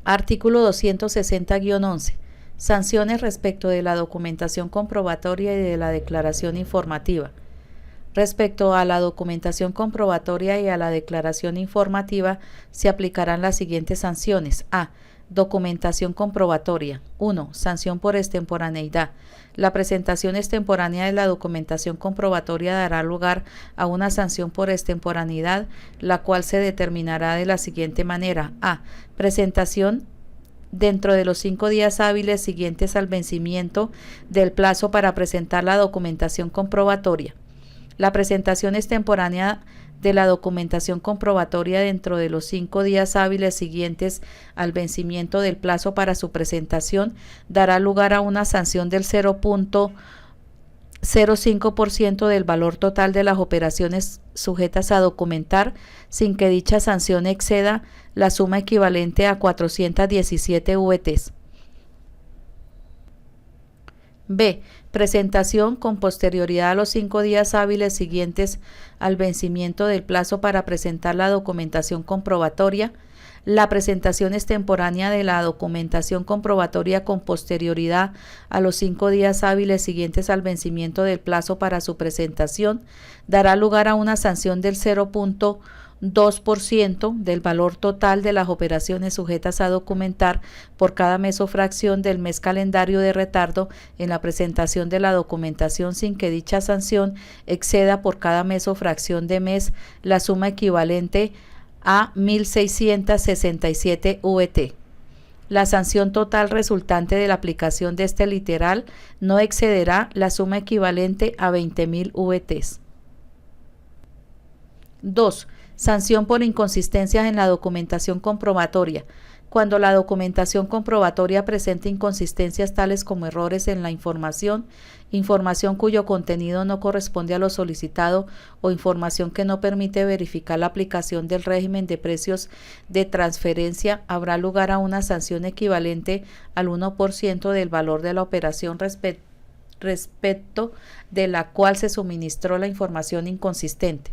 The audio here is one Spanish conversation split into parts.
Artículo 260-11. Sanciones respecto de la documentación comprobatoria y de la declaración informativa. Respecto a la documentación comprobatoria y a la declaración informativa, se aplicarán las siguientes sanciones. A. Documentación comprobatoria. 1. Sanción por extemporaneidad. La presentación extemporánea de la documentación comprobatoria dará lugar a una sanción por extemporaneidad, la cual se determinará de la siguiente manera. A. Presentación dentro de los 5 días hábiles siguientes al vencimiento del plazo para presentar la documentación comprobatoria. La presentación extemporánea de la documentación comprobatoria dentro de los 5 días hábiles siguientes al vencimiento del plazo para su presentación dará lugar a una sanción del 0.05% del valor total de las operaciones sujetas a documentar, sin que dicha sanción exceda la suma equivalente a 417 VTs. B. Presentación con posterioridad a los 5 días hábiles siguientes al vencimiento del plazo para presentar la documentación comprobatoria. La presentación extemporánea de la documentación comprobatoria con posterioridad a los 5 días hábiles siguientes al vencimiento del plazo para su presentación dará lugar a una sanción del 0.2% del valor total de las operaciones sujetas a documentar por cada mes o fracción del mes calendario de retardo en la presentación de la documentación, sin que dicha sanción exceda por cada mes o fracción de mes la suma equivalente a 1.667 VT. La sanción total resultante de la aplicación de este literal no excederá la suma equivalente a 20.000 VTs. 2. Sanción por inconsistencias en la documentación comprobatoria. Cuando la documentación comprobatoria presente inconsistencias tales como errores en la información cuyo contenido no corresponde a lo solicitado o información que no permite verificar la aplicación del régimen de precios de transferencia, habrá lugar a una sanción equivalente al 1% del valor de la operación respecto de la cual se suministró la información inconsistente.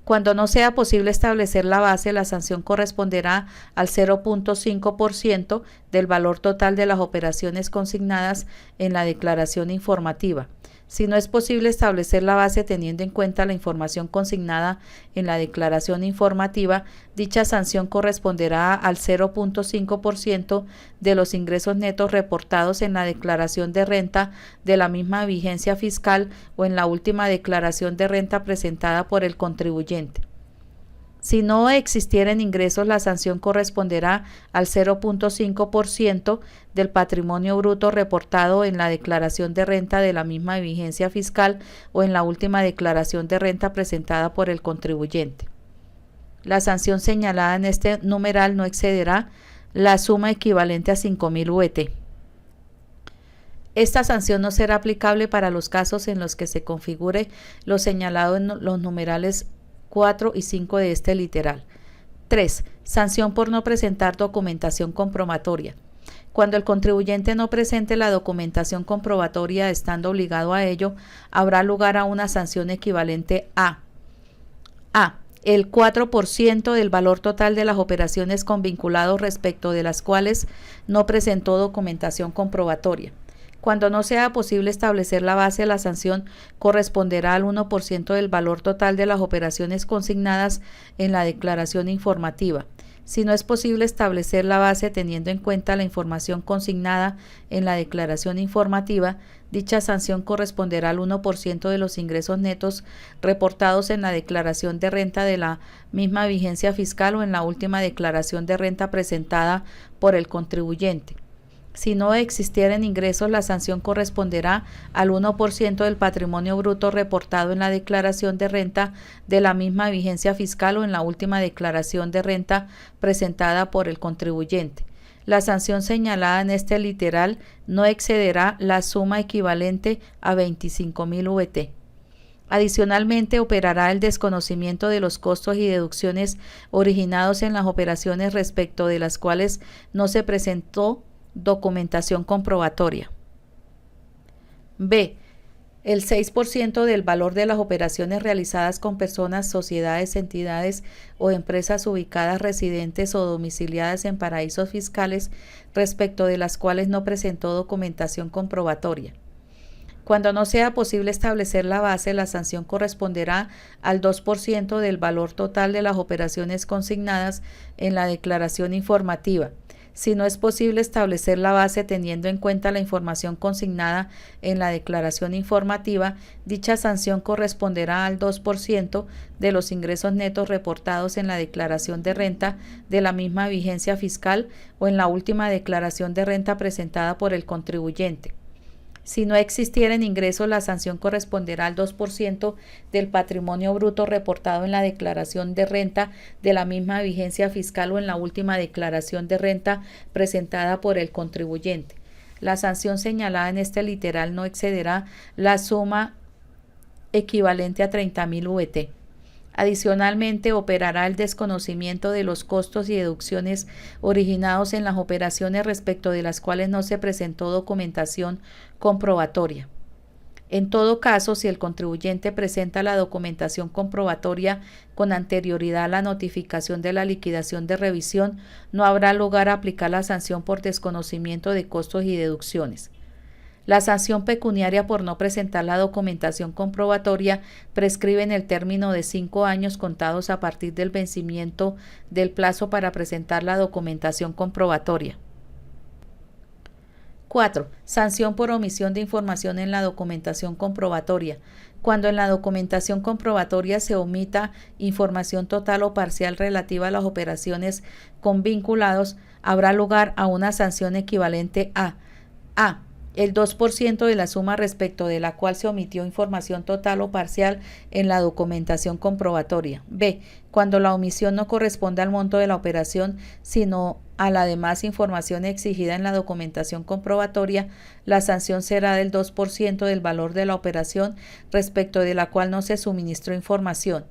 Cuando no sea posible establecer la base, la sanción corresponderá al 0.5% del valor total de las operaciones consignadas en la declaración informativa. Si no es posible establecer la base teniendo en cuenta la información consignada en la declaración informativa, dicha sanción corresponderá al 0.5% de los ingresos netos reportados en la declaración de renta de la misma vigencia fiscal o en la última declaración de renta presentada por el contribuyente. Si no existieren ingresos, la sanción corresponderá al 0.5% del patrimonio bruto reportado en la declaración de renta de la misma vigencia fiscal o en la última declaración de renta presentada por el contribuyente. La sanción señalada en este numeral no excederá la suma equivalente a 5.000 VT. Esta sanción no será aplicable para los casos en los que se configure lo señalado en los numerales 4 y 5 de este literal. 3. Sanción por no presentar documentación comprobatoria. Cuando el contribuyente no presente la documentación comprobatoria estando obligado a ello, habrá lugar a una sanción equivalente a el 4% del valor total de las operaciones con vinculados respecto de las cuales no presentó documentación comprobatoria. Cuando no sea posible establecer la base, la sanción corresponderá al 1% del valor total de las operaciones consignadas en la declaración informativa. Si no es posible establecer la base teniendo en cuenta la información consignada en la declaración informativa, dicha sanción corresponderá al 1% de los ingresos netos reportados en la declaración de renta de la misma vigencia fiscal o en la última declaración de renta presentada por el contribuyente. Si no existieren ingresos, la sanción corresponderá al 1% del patrimonio bruto reportado en la declaración de renta de la misma vigencia fiscal o en la última declaración de renta presentada por el contribuyente. La sanción señalada en este literal no excederá la suma equivalente a 25.000 VT. Adicionalmente, operará el desconocimiento de los costos y deducciones originados en las operaciones respecto de las cuales no se presentó documentación comprobatoria. B. el 6% del valor de las operaciones realizadas con personas, sociedades, entidades o empresas ubicadas, residentes o domiciliadas en paraísos fiscales, respecto de las cuales no presentó documentación comprobatoria. Cuando no sea posible establecer la base, la sanción corresponderá al 2% del valor total de las operaciones consignadas en la declaración informativa. Si no es posible establecer la base teniendo en cuenta la información consignada en la declaración informativa, dicha sanción corresponderá al 2% de los ingresos netos reportados en la declaración de renta de la misma vigencia fiscal o en la última declaración de renta presentada por el contribuyente. Si no existieren ingresos, la sanción corresponderá al 2% del patrimonio bruto reportado en la declaración de renta de la misma vigencia fiscal o en la última declaración de renta presentada por el contribuyente. La sanción señalada en este literal no excederá la suma equivalente a 30.000 VT. Adicionalmente, operará el desconocimiento de los costos y deducciones originados en las operaciones respecto de las cuales no se presentó documentación comprobatoria. En todo caso, si el contribuyente presenta la documentación comprobatoria con anterioridad a la notificación de la liquidación de revisión, no habrá lugar a aplicar la sanción por desconocimiento de costos y deducciones. La sanción pecuniaria por no presentar la documentación comprobatoria prescribe en el término de 5 años contados a partir del vencimiento del plazo para presentar la documentación comprobatoria. 4. Sanción por omisión de información en la documentación comprobatoria. Cuando en la documentación comprobatoria se omita información total o parcial relativa a las operaciones con vinculados, habrá lugar a una sanción equivalente a el 2% de la suma respecto de la cual se omitió información total o parcial en la documentación comprobatoria. B. Cuando la omisión no corresponde al monto de la operación, sino a la demás información exigida en la documentación comprobatoria, la sanción será del 2% del valor de la operación respecto de la cual no se suministró información.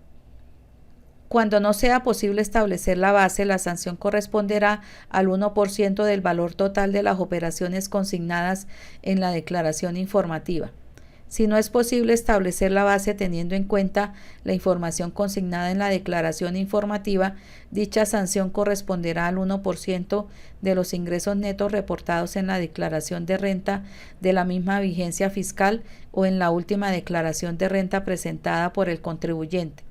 Cuando no sea posible establecer la base, la sanción corresponderá al 1% del valor total de las operaciones consignadas en la declaración informativa. Si no es posible establecer la base teniendo en cuenta la información consignada en la declaración informativa, dicha sanción corresponderá al 1% de los ingresos netos reportados en la declaración de renta de la misma vigencia fiscal o en la última declaración de renta presentada por el contribuyente.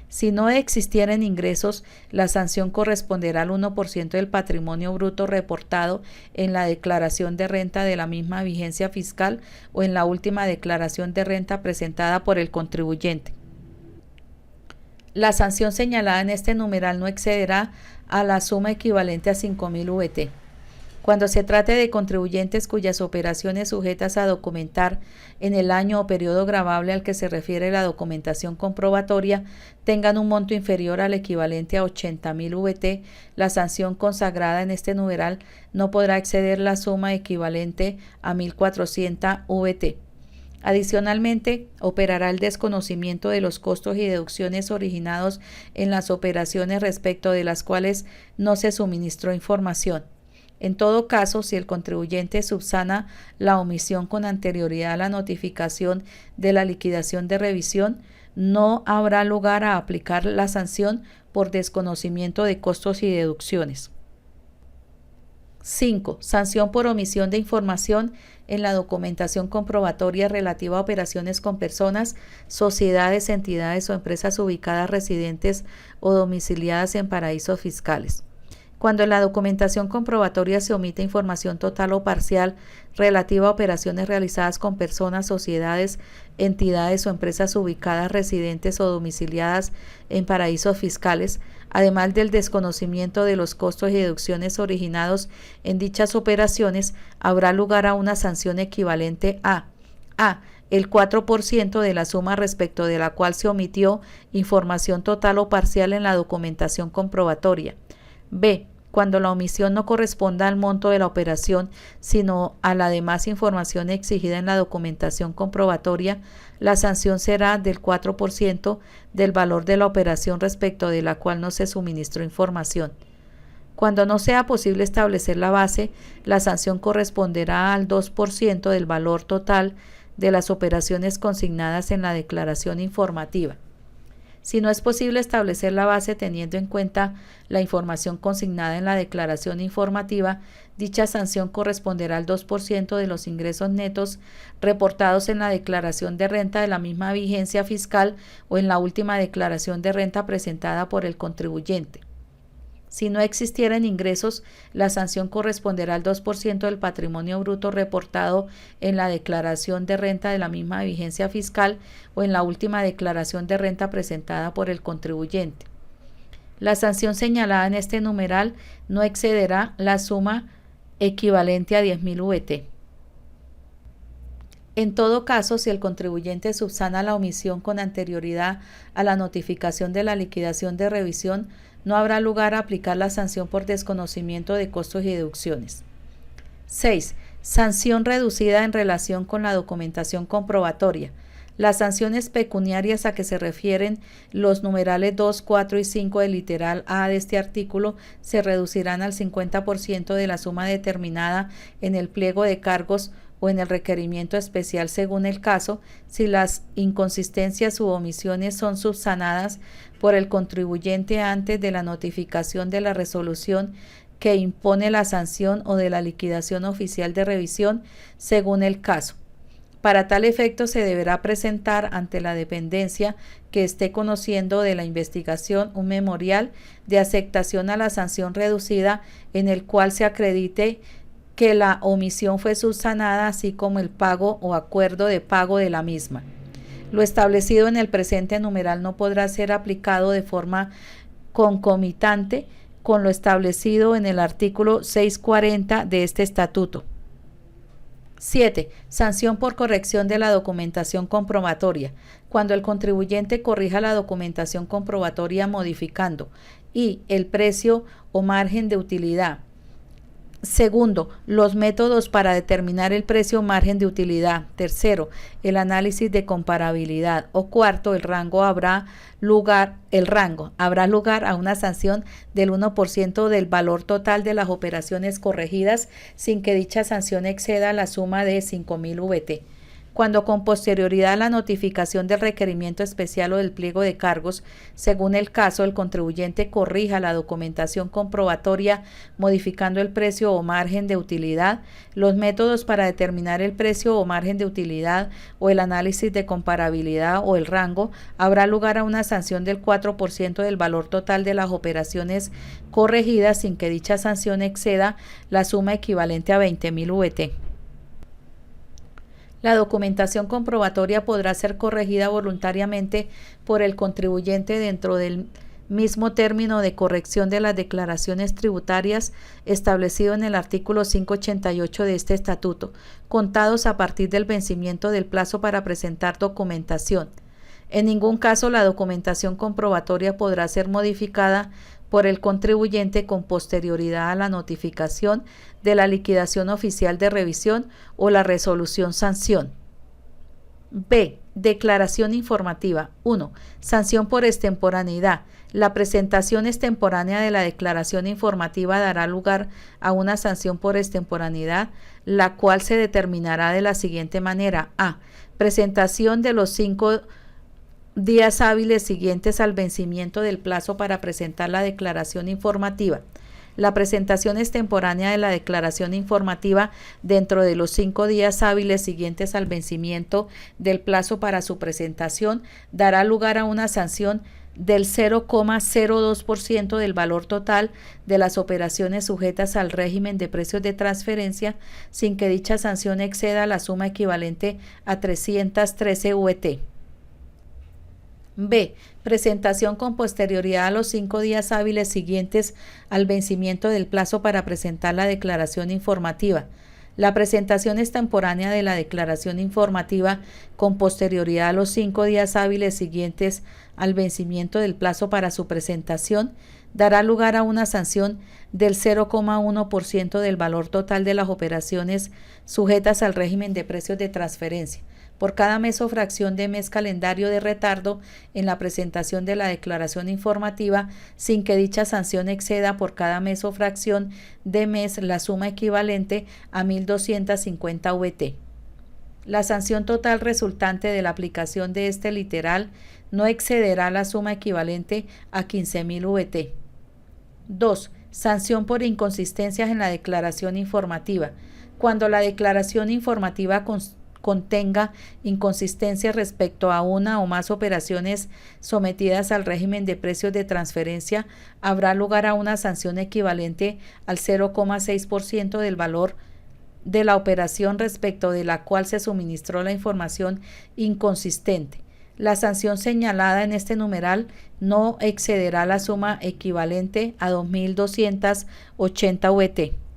Si no existieren ingresos, la sanción corresponderá al 1% del patrimonio bruto reportado en la declaración de renta de la misma vigencia fiscal o en la última declaración de renta presentada por el contribuyente. La sanción señalada en este numeral no excederá a la suma equivalente a 5.000 VT. Cuando se trate de contribuyentes cuyas operaciones sujetas a documentar en el año o periodo gravable al que se refiere la documentación comprobatoria tengan un monto inferior al equivalente a 80.000 VT, la sanción consagrada en este numeral no podrá exceder la suma equivalente a 1.400 VT. Adicionalmente, operará el desconocimiento de los costos y deducciones originados en las operaciones respecto de las cuales no se suministró información. En todo caso, si el contribuyente subsana la omisión con anterioridad a la notificación de la liquidación de revisión, no habrá lugar a aplicar la sanción por desconocimiento de costos y deducciones. 5. Sanción por omisión de información en la documentación comprobatoria relativa a operaciones con personas, sociedades, entidades o empresas ubicadas, residentes o domiciliadas en paraísos fiscales. Cuando en la documentación comprobatoria se omite información total o parcial relativa a operaciones realizadas con personas, sociedades, entidades o empresas ubicadas, residentes o domiciliadas en paraísos fiscales, además del desconocimiento de los costos y deducciones originados en dichas operaciones, habrá lugar a una sanción equivalente a el 4% de la suma respecto de la cual se omitió información total o parcial en la documentación comprobatoria. B. Cuando la omisión no corresponda al monto de la operación, sino a la demás información exigida en la documentación comprobatoria, la sanción será del 4% del valor de la operación respecto de la cual no se suministró información. Cuando no sea posible establecer la base, la sanción corresponderá al 2% del valor total de las operaciones consignadas en la declaración informativa. Si no es posible establecer la base teniendo en cuenta la información consignada en la declaración informativa, dicha sanción corresponderá al 2% de los ingresos netos reportados en la declaración de renta de la misma vigencia fiscal o en la última declaración de renta presentada por el contribuyente. Si no existieran ingresos, la sanción corresponderá al 2% del patrimonio bruto reportado en la declaración de renta de la misma vigencia fiscal o en la última declaración de renta presentada por el contribuyente. La sanción señalada en este numeral no excederá la suma equivalente a 10.000 VT. En todo caso, si el contribuyente subsana la omisión con anterioridad a la notificación de la liquidación de revisión, no habrá lugar a aplicar la sanción por desconocimiento de costos y deducciones. 6. Sanción reducida en relación con la documentación comprobatoria. Las sanciones pecuniarias a que se refieren los numerales 2, 4 y 5 del literal A de este artículo se reducirán al 50% de la suma determinada en el pliego de cargos o en el requerimiento especial según el caso, si las inconsistencias u omisiones son subsanadas por el contribuyente antes de la notificación de la resolución que impone la sanción o de la liquidación oficial de revisión según el caso. Para tal efecto se deberá presentar ante la dependencia que esté conociendo de la investigación un memorial de aceptación a la sanción reducida en el cual se acredite que la omisión fue subsanada, así como el pago o acuerdo de pago de la misma. Lo establecido en el presente numeral no podrá ser aplicado de forma concomitante con lo establecido en el artículo 640 de este estatuto. 7. Sanción por corrección de la documentación comprobatoria. Cuando el contribuyente corrija la documentación comprobatoria modificando y el precio o margen de utilidad. Segundo, los métodos para determinar el precio o margen de utilidad. Tercero, el análisis de comparabilidad. O cuarto, el rango habrá lugar a una sanción del 1% del valor total de las operaciones corregidas sin que dicha sanción exceda la suma de 5.000 VT. Cuando con posterioridad a la notificación del requerimiento especial o del pliego de cargos, según el caso, el contribuyente corrija la documentación comprobatoria modificando el precio o margen de utilidad, los métodos para determinar el precio o margen de utilidad o el análisis de comparabilidad o el rango, habrá lugar a una sanción del 4% del valor total de las operaciones corregidas sin que dicha sanción exceda la suma equivalente a 20.000 VT. La documentación comprobatoria podrá ser corregida voluntariamente por el contribuyente dentro del mismo término de corrección de las declaraciones tributarias establecido en el artículo 588 de este estatuto, contados a partir del vencimiento del plazo para presentar documentación. En ningún caso la documentación comprobatoria podrá ser modificada por el contribuyente con posterioridad a la notificación de la liquidación oficial de revisión o la resolución sanción. B. Declaración informativa. 1. Sanción por extemporaneidad. La presentación extemporánea de la declaración informativa dará lugar a una sanción por extemporaneidad, la cual se determinará de la siguiente manera. A. Presentación de los 5 días hábiles siguientes al vencimiento del plazo para presentar la declaración informativa. La presentación extemporánea de la declaración informativa dentro de los 5 días hábiles siguientes al vencimiento del plazo para su presentación dará lugar a una sanción del 0,02% del valor total de las operaciones sujetas al régimen de precios de transferencia sin que dicha sanción exceda la suma equivalente a 313 VT. B. Presentación con posterioridad a los 5 días hábiles siguientes al vencimiento del plazo para presentar la declaración informativa. La presentación extemporánea de la declaración informativa con posterioridad a los 5 días hábiles siguientes al vencimiento del plazo para su presentación dará lugar a una sanción del 0,1% del valor total de las operaciones sujetas al régimen de precios de transferencia por cada mes o fracción de mes calendario de retardo en la presentación de la declaración informativa sin que dicha sanción exceda por cada mes o fracción de mes la suma equivalente a 1.250 VT. La sanción total resultante de la aplicación de este literal no excederá la suma equivalente a 15.000 VT. 2. Sanción por inconsistencias en la declaración informativa. Cuando la declaración informativa contenga inconsistencias respecto a una o más operaciones sometidas al régimen de precios de transferencia, habrá lugar a una sanción equivalente al 0,6% del valor de la operación respecto de la cual se suministró la información inconsistente. La sanción señalada en este numeral no excederá la suma equivalente a 2.280 VT.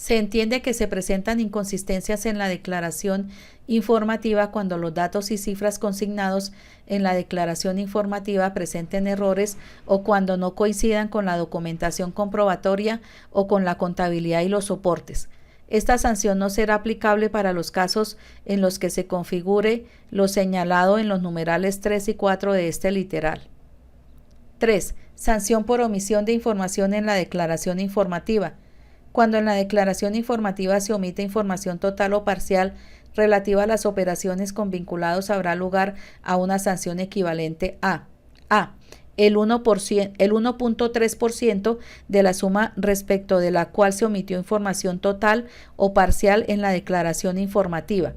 Se entiende que se presentan inconsistencias en la declaración informativa cuando los datos y cifras consignados en la declaración informativa presenten errores o cuando no coincidan con la documentación comprobatoria o con la contabilidad y los soportes. Esta sanción no será aplicable para los casos en los que se configure lo señalado en los numerales 3 y 4 de este literal. 3. Sanción por omisión de información en la declaración informativa. Cuando en la declaración informativa se omite información total o parcial relativa a las operaciones con vinculados, habrá lugar a una sanción equivalente a el 1.3% de la suma respecto de la cual se omitió información total o parcial en la declaración informativa.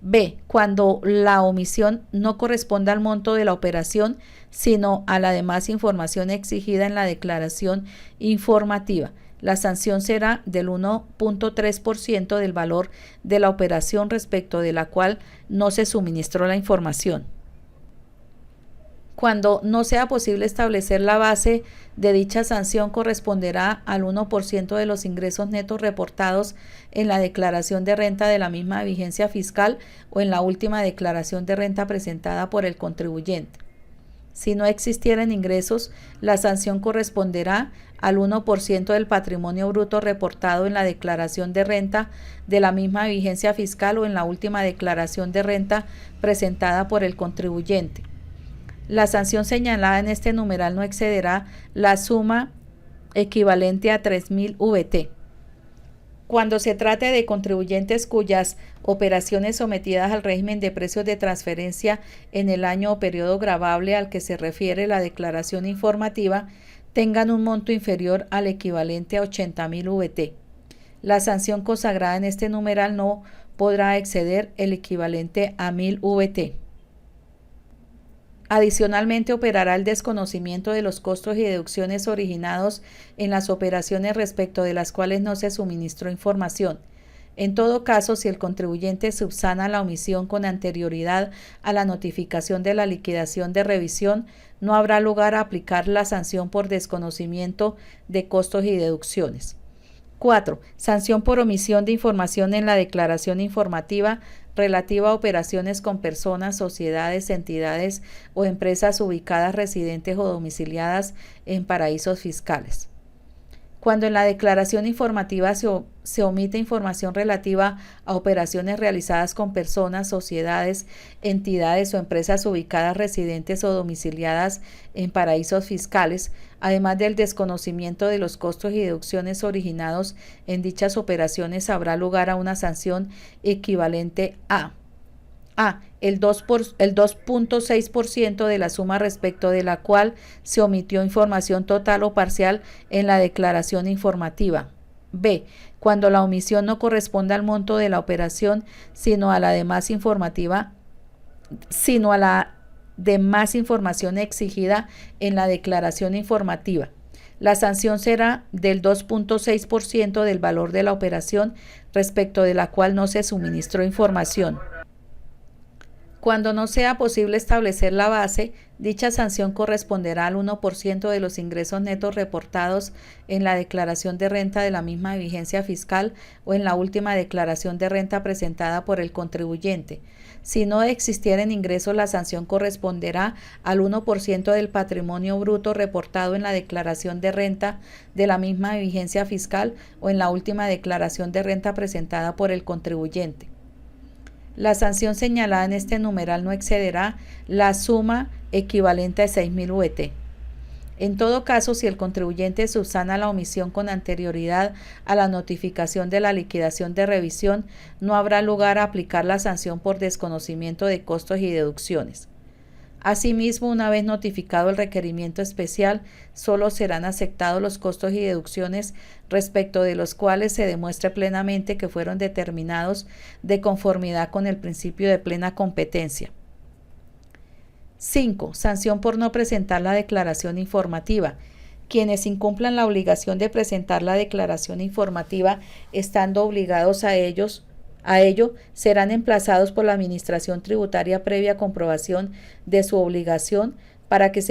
B. Cuando la omisión no corresponda al monto de la operación, sino a la demás información exigida en la declaración informativa. La sanción será del 1.3% del valor de la operación respecto de la cual no se suministró la información. Cuando no sea posible establecer la base de dicha sanción, corresponderá al 1% de los ingresos netos reportados en la declaración de renta de la misma vigencia fiscal o en la última declaración de renta presentada por el contribuyente. Si no existieran ingresos, la sanción corresponderá al 1% del patrimonio bruto reportado en la declaración de renta de la misma vigencia fiscal o en la última declaración de renta presentada por el contribuyente. La sanción señalada en este numeral no excederá la suma equivalente a 3.000 VT. Cuando se trate de contribuyentes cuyas operaciones sometidas al régimen de precios de transferencia en el año o periodo gravable al que se refiere la declaración informativa tengan un monto inferior al equivalente a 80.000 VT. La sanción consagrada en este numeral no podrá exceder el equivalente a 1.000 VT. Adicionalmente, operará el desconocimiento de los costos y deducciones originados en las operaciones respecto de las cuales no se suministró información. En todo caso, si el contribuyente subsana la omisión con anterioridad a la notificación de la liquidación de revisión, no habrá lugar a aplicar la sanción por desconocimiento de costos y deducciones. 4. Sanción por omisión de información en la declaración informativa relativa a operaciones con personas, sociedades, entidades o empresas ubicadas, residentes o domiciliadas en paraísos fiscales. Cuando en la declaración informativa se omite información relativa a operaciones realizadas con personas, sociedades, entidades o empresas ubicadas, residentes o domiciliadas en paraísos fiscales, además del desconocimiento de los costos y deducciones originados en dichas operaciones, habrá lugar a una sanción equivalente a el 2.6% de la suma respecto de la cual se omitió información total o parcial en la declaración informativa. B. Cuando la omisión no corresponde al monto de la operación, sino a la demás información exigida en la declaración informativa. La sanción será del 2.6% del valor de la operación respecto de la cual no se suministró información. Cuando no sea posible establecer la base, dicha sanción corresponderá al 1% de los ingresos netos reportados en la declaración de renta de la misma vigencia fiscal o en la última declaración de renta presentada por el contribuyente. Si no existieren ingresos, la sanción corresponderá al 1% del patrimonio bruto reportado en la declaración de renta de la misma vigencia fiscal o en la última declaración de renta presentada por el contribuyente. La sanción señalada en este numeral no excederá la suma equivalente a 6.000 VT. En todo caso, si el contribuyente subsana la omisión con anterioridad a la notificación de la liquidación de revisión, no habrá lugar a aplicar la sanción por desconocimiento de costos y deducciones. Asimismo, una vez notificado el requerimiento especial, solo serán aceptados los costos y deducciones respecto de los cuales se demuestre plenamente que fueron determinados de conformidad con el principio de plena competencia. 5. Sanción por no presentar la declaración informativa. Quienes incumplan la obligación de presentar la declaración informativa, estando obligados a ello, serán emplazados por la Administración Tributaria previa comprobación de su obligación para que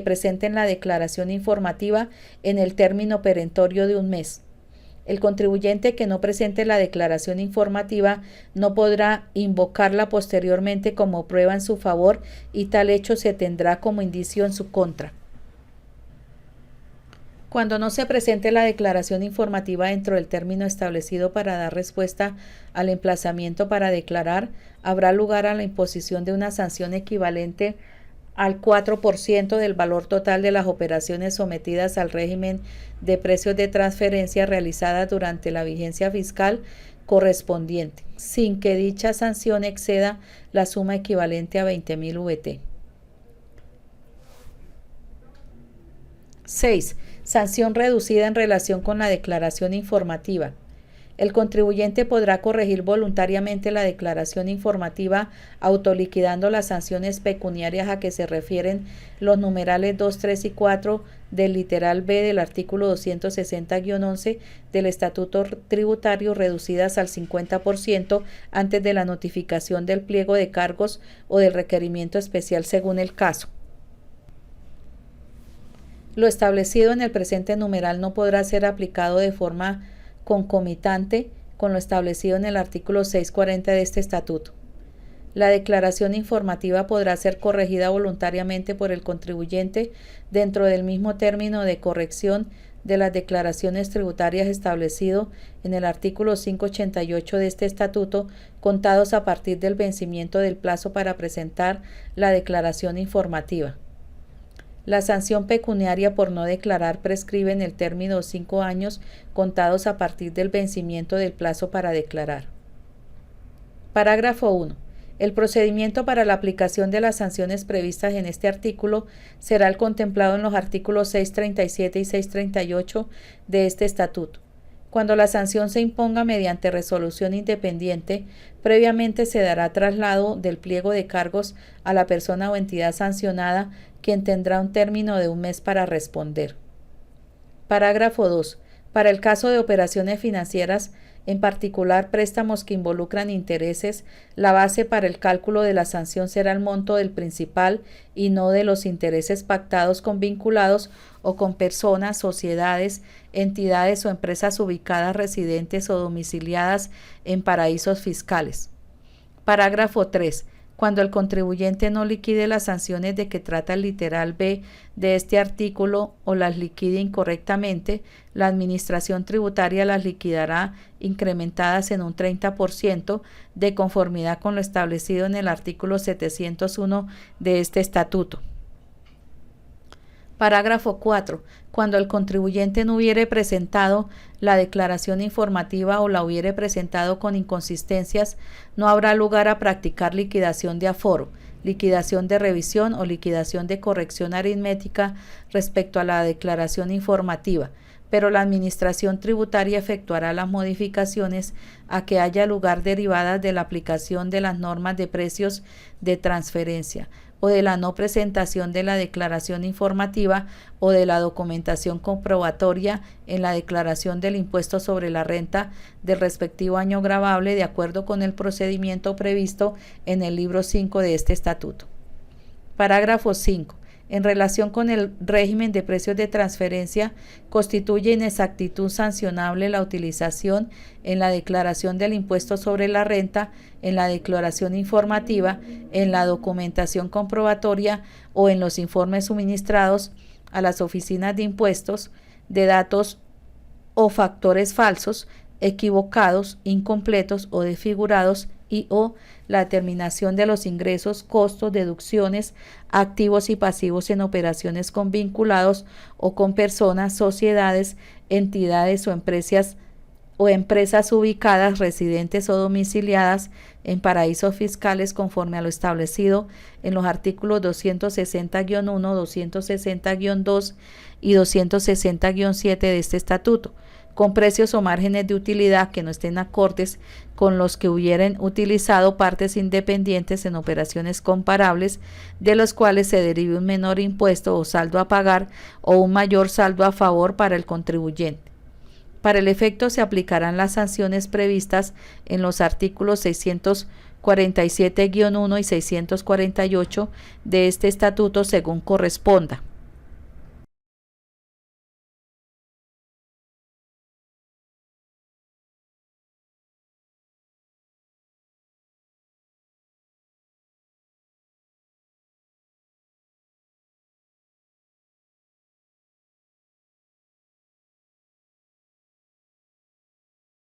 presenten la declaración informativa en el término perentorio de un mes. El contribuyente que no presente la declaración informativa no podrá invocarla posteriormente como prueba en su favor y tal hecho se tendrá como indicio en su contra. Cuando no se presente la declaración informativa dentro del término establecido para dar respuesta al emplazamiento para declarar, habrá lugar a la imposición de una sanción equivalente al 4% del valor total de las operaciones sometidas al régimen de precios de transferencia realizadas durante la vigencia fiscal correspondiente, sin que dicha sanción exceda la suma equivalente a 20.000 VT. 6. Sanción reducida en relación con la declaración informativa. El contribuyente podrá corregir voluntariamente la declaración informativa autoliquidando las sanciones pecuniarias a que se refieren los numerales 2, 3 y 4 del literal B del artículo 260-11 del Estatuto Tributario, reducidas al 50% antes de la notificación del pliego de cargos o del requerimiento especial según el caso. Lo establecido en el presente numeral no podrá ser aplicado de forma concomitante con lo establecido en el artículo 640 de este estatuto. La declaración informativa podrá ser corregida voluntariamente por el contribuyente dentro del mismo término de corrección de las declaraciones tributarias establecido en el artículo 588 de este estatuto, contados a partir del vencimiento del plazo para presentar la declaración informativa. La sanción pecuniaria por no declarar prescribe en el término de 5 años contados a partir del vencimiento del plazo para declarar. Parágrafo 1. El procedimiento para la aplicación de las sanciones previstas en este artículo será el contemplado en los artículos 637 y 638 de este estatuto. Cuando la sanción se imponga mediante resolución independiente, previamente se dará traslado del pliego de cargos a la persona o entidad sancionada, quien tendrá un término de un mes para responder. Parágrafo 2. Para el caso de operaciones financieras, en particular préstamos que involucran intereses, la base para el cálculo de la sanción será el monto del principal y no de los intereses pactados con vinculados o con personas, sociedades, entidades o empresas ubicadas, residentes o domiciliadas en paraísos fiscales. Parágrafo 3. Cuando el contribuyente no liquide las sanciones de que trata el literal B de este artículo o las liquide incorrectamente, la Administración Tributaria las liquidará incrementadas en un 30% de conformidad con lo establecido en el artículo 701 de este estatuto. Parágrafo 4. Cuando el contribuyente no hubiere presentado la declaración informativa o la hubiere presentado con inconsistencias, no habrá lugar a practicar liquidación de aforo, liquidación de revisión o liquidación de corrección aritmética respecto a la declaración informativa, pero la Administración Tributaria efectuará las modificaciones a que haya lugar derivadas de la aplicación de las normas de precios de transferencia, o de la no presentación de la declaración informativa o de la documentación comprobatoria en la declaración del impuesto sobre la renta del respectivo año gravable, de acuerdo con el procedimiento previsto en el libro 5 de este estatuto. Parágrafo 5. En relación con el régimen de precios de transferencia, constituye inexactitud sancionable la utilización en la declaración del impuesto sobre la renta, en la declaración informativa, en la documentación comprobatoria o en los informes suministrados a las oficinas de impuestos de datos o factores falsos, equivocados, incompletos o desfigurados y o la determinación de los ingresos, costos, deducciones, activos y pasivos en operaciones con vinculados o con personas, sociedades, entidades o empresas ubicadas, residentes o domiciliadas en paraísos fiscales conforme a lo establecido en los artículos 260-1, 260-2 y 260-7 de este estatuto, con precios o márgenes de utilidad que no estén acordes con los que hubieran utilizado partes independientes en operaciones comparables, de los cuales se derive un menor impuesto o saldo a pagar o un mayor saldo a favor para el contribuyente. Para el efecto se aplicarán las sanciones previstas en los artículos 647-1 y 648 de este estatuto según corresponda.